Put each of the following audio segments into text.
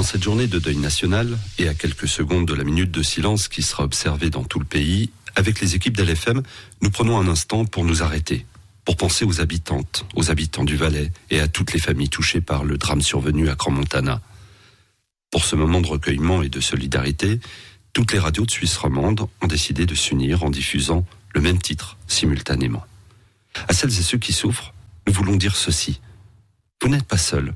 En cette journée de deuil national, et à quelques secondes de la minute de silence qui sera observée dans tout le pays, avec les équipes d'LFM, nous prenons un instant pour nous arrêter, pour penser aux habitantes, aux habitants du Valais et à toutes les familles touchées par le drame survenu à Crans-Montana. Pour ce moment de recueillement et de solidarité, toutes les radios de Suisse romande ont décidé de s'unir en diffusant le même titre simultanément. À celles et ceux qui souffrent, nous voulons dire ceci. Vous n'êtes pas seuls.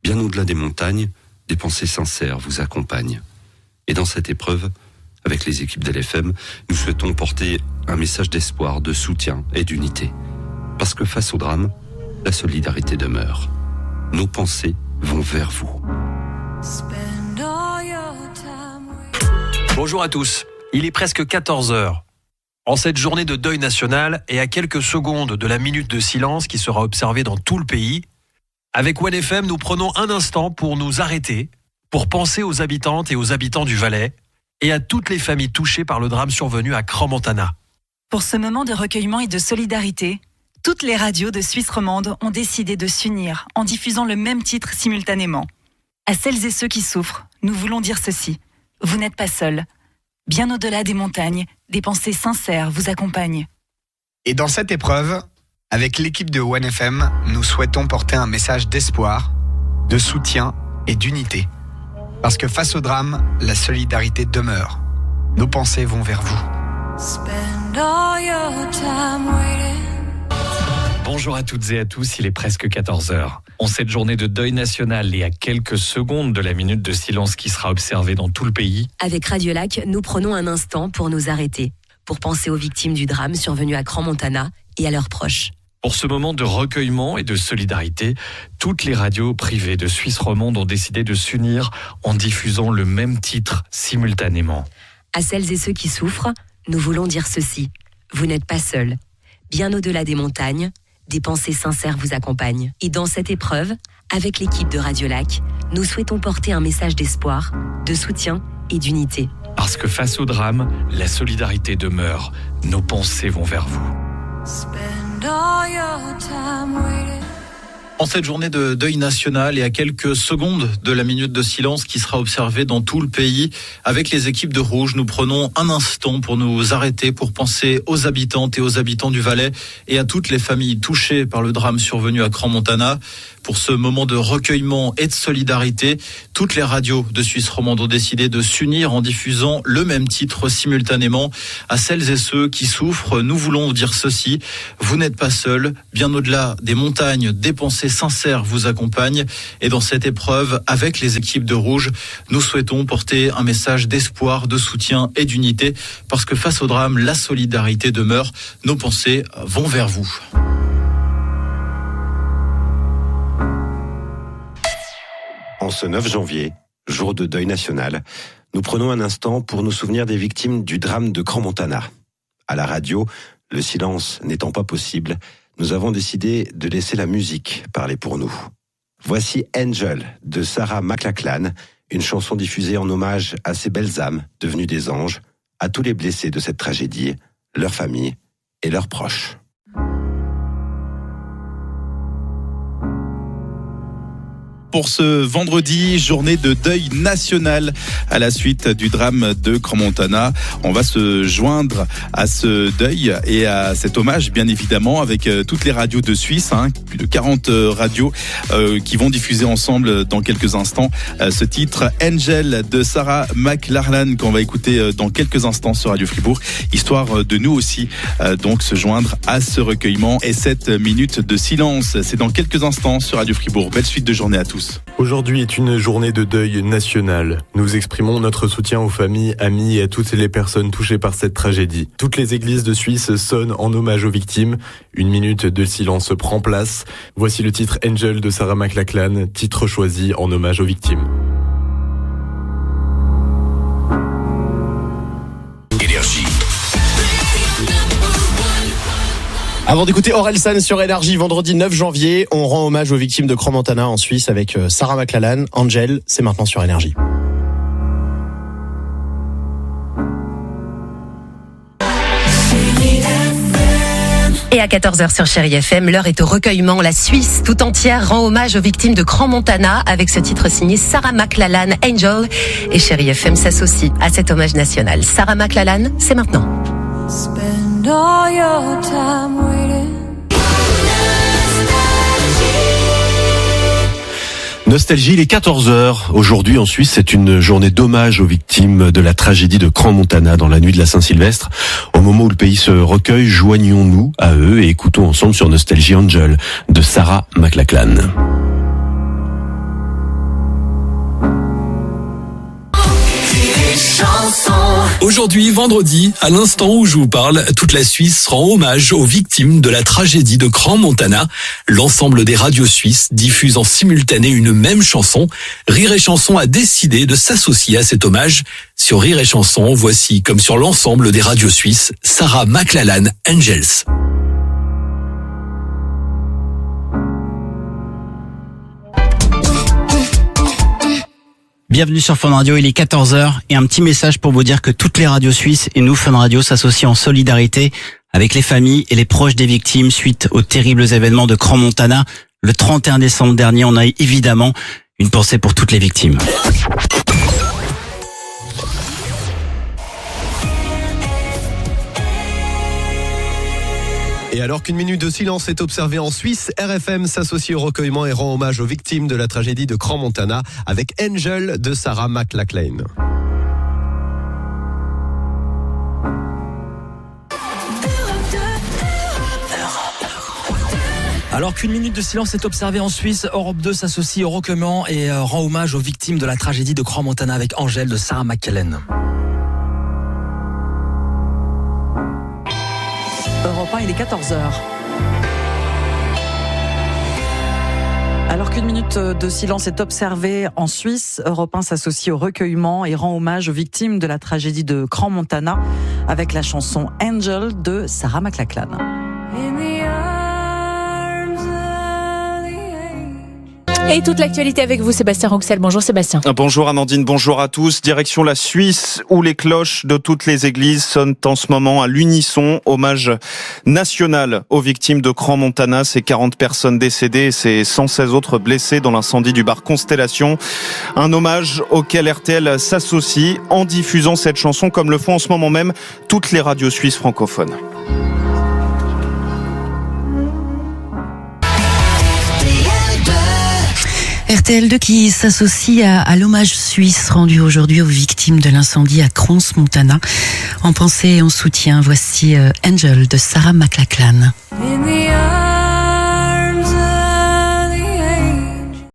Bien au-delà des montagnes, des pensées sincères vous accompagnent. Et dans cette épreuve, avec les équipes d'LFM, nous souhaitons porter un message d'espoir, de soutien et d'unité. Parce que face au drame, la solidarité demeure. Nos pensées vont vers vous. Bonjour à tous, il est presque 14h. En cette journée de deuil national et à quelques secondes de la minute de silence qui sera observée dans tout le pays, avec OneFM, nous prenons un instant pour nous arrêter, pour penser aux habitantes et aux habitants du Valais et à toutes les familles touchées par le drame survenu à Crans-Montana. Pour ce moment de recueillement et de solidarité, toutes les radios de Suisse romande ont décidé de s'unir en diffusant le même titre simultanément. À celles et ceux qui souffrent, nous voulons dire ceci. Vous n'êtes pas seuls. Bien au-delà des montagnes, des pensées sincères vous accompagnent. Et dans cette épreuve, avec l'équipe de OneFM, nous souhaitons porter un message d'espoir, de soutien et d'unité. Parce que face au drame, la solidarité demeure. Nos pensées vont vers vous. Bonjour à toutes et à tous, il est presque 14h. En cette journée de deuil national et à quelques secondes de la minute de silence qui sera observée dans tout le pays, avec Radiolac, nous prenons un instant pour nous arrêter, pour penser aux victimes du drame survenu à Crans-Montana et à leurs proches. Pour ce moment de recueillement et de solidarité, toutes les radios privées de Suisse romande ont décidé de s'unir en diffusant le même titre simultanément. À celles et ceux qui souffrent, nous voulons dire ceci. Vous n'êtes pas seuls. Bien au-delà des montagnes, des pensées sincères vous accompagnent. Et dans cette épreuve, avec l'équipe de Radiolac, nous souhaitons porter un message d'espoir, de soutien et d'unité. Parce que face au drame, la solidarité demeure. Nos pensées vont vers vous. En cette journée de deuil national et à quelques secondes de la minute de silence qui sera observée dans tout le pays, avec les équipes de Rouge, nous prenons un instant pour nous arrêter, pour penser aux habitantes et aux habitants du Valais et à toutes les familles touchées par le drame survenu à Crans-Montana. Pour ce moment de recueillement et de solidarité, toutes les radios de Suisse romande ont décidé de s'unir en diffusant le même titre simultanément. À celles et ceux qui souffrent, nous voulons dire ceci. Vous n'êtes pas seuls. Bien au-delà des montagnes, des pensées sincères vous accompagnent. Et dans cette épreuve, avec les équipes de Rouge, nous souhaitons porter un message d'espoir, de soutien et d'unité. Parce que face au drame, la solidarité demeure. Nos pensées vont vers vous. En ce 9 janvier, jour de deuil national, nous prenons un instant pour nous souvenir des victimes du drame de Crans-Montana. À la radio, le silence n'étant pas possible, nous avons décidé de laisser la musique parler pour nous. Voici Angel de Sarah McLachlan, une chanson diffusée en hommage à ces belles âmes devenues des anges, à tous les blessés de cette tragédie, leurs familles et leurs proches. Pour ce vendredi, journée de deuil national à la suite du drame de Crans-Montana. On va se joindre à ce deuil et à cet hommage, bien évidemment, avec toutes les radios de Suisse, plus de 40 radios qui vont diffuser ensemble dans quelques instants ce titre Angel de Sarah McLachlan qu'on va écouter dans quelques instants sur Radio Fribourg, histoire de nous aussi donc se joindre à ce recueillement et cette minute de silence. C'est dans quelques instants sur Radio Fribourg. Belle suite de journée à tous. Aujourd'hui est une journée de deuil national. Nous exprimons notre soutien aux familles, amis et à toutes les personnes touchées par cette tragédie. Toutes les églises de Suisse sonnent en hommage aux victimes. Une minute de silence prend place. Voici le titre Angel de Sarah McLachlan, titre choisi en hommage aux victimes. Avant d'écouter Orelsan sur Énergie, vendredi 9 janvier, on rend hommage aux victimes de Crans-Montana en Suisse avec Sarah McLachlan. Angel, c'est maintenant sur Énergie. Et à 14h sur Chérie FM. L'heure est au recueillement. La Suisse tout entière rend hommage aux victimes de Crans-Montana avec ce titre signé Sarah McLachlan, Angel. Et Chérie FM s'associe à cet hommage national. Sarah McLachlan, c'est maintenant. Spend all your time waiting. Nostalgie, il est 14h. Aujourd'hui en Suisse, c'est une journée d'hommage aux victimes de la tragédie de Crans-Montana dans la nuit de la Saint-Sylvestre. Au moment où le pays se recueille, joignons-nous à eux et écoutons ensemble sur Nostalgie Angel de Sarah McLachlan. Aujourd'hui, vendredi, à l'instant où je vous parle, toute la Suisse rend hommage aux victimes de la tragédie de Crans-Montana. L'ensemble des radios suisses diffusent en simultané une même chanson. Rire et Chanson a décidé de s'associer à cet hommage. Sur Rire et Chanson, voici, comme sur l'ensemble des radios suisses, Sarah McLachlan, Angels. Bienvenue sur Fun Radio, il est 14h et un petit message pour vous dire que toutes les radios suisses et nous, Fun Radio, s'associent en solidarité avec les familles et les proches des victimes suite aux terribles événements de Crans-Montana. Le 31 décembre dernier, on a évidemment une pensée pour toutes les victimes. Et alors qu'une minute de silence est observée en Suisse, RFM s'associe au recueillement et rend hommage aux victimes de la tragédie de Crans-Montana avec Angel de Sarah McLachlan. Alors qu'une minute de silence est observée en Suisse, Europe 2 s'associe au recueillement et rend hommage aux victimes de la tragédie de Crans-Montana avec Angel de Sarah McLachlan. Europe 1, il est 14h. Alors qu'une minute de silence est observée en Suisse, Europe 1 s'associe au recueillement et rend hommage aux victimes de la tragédie de Crans-Montana avec la chanson Angel de Sarah McLachlan. Et toute l'actualité avec vous, Sébastien Rouxel. Bonjour Sébastien. Bonjour Amandine, bonjour à tous. Direction la Suisse où les cloches de toutes les églises sonnent en ce moment à l'unisson. Hommage national aux victimes de Crans-Montana. Ces 40 personnes décédées et ces 116 autres blessés dans l'incendie du bar Constellation. Un hommage auquel RTL s'associe en diffusant cette chanson comme le font en ce moment même toutes les radios suisses francophones. RTL2 qui s'associe à l'hommage suisse rendu aujourd'hui aux victimes de l'incendie à Crans-Montana. En pensée et en soutien, voici Angel de Sarah McLachlan.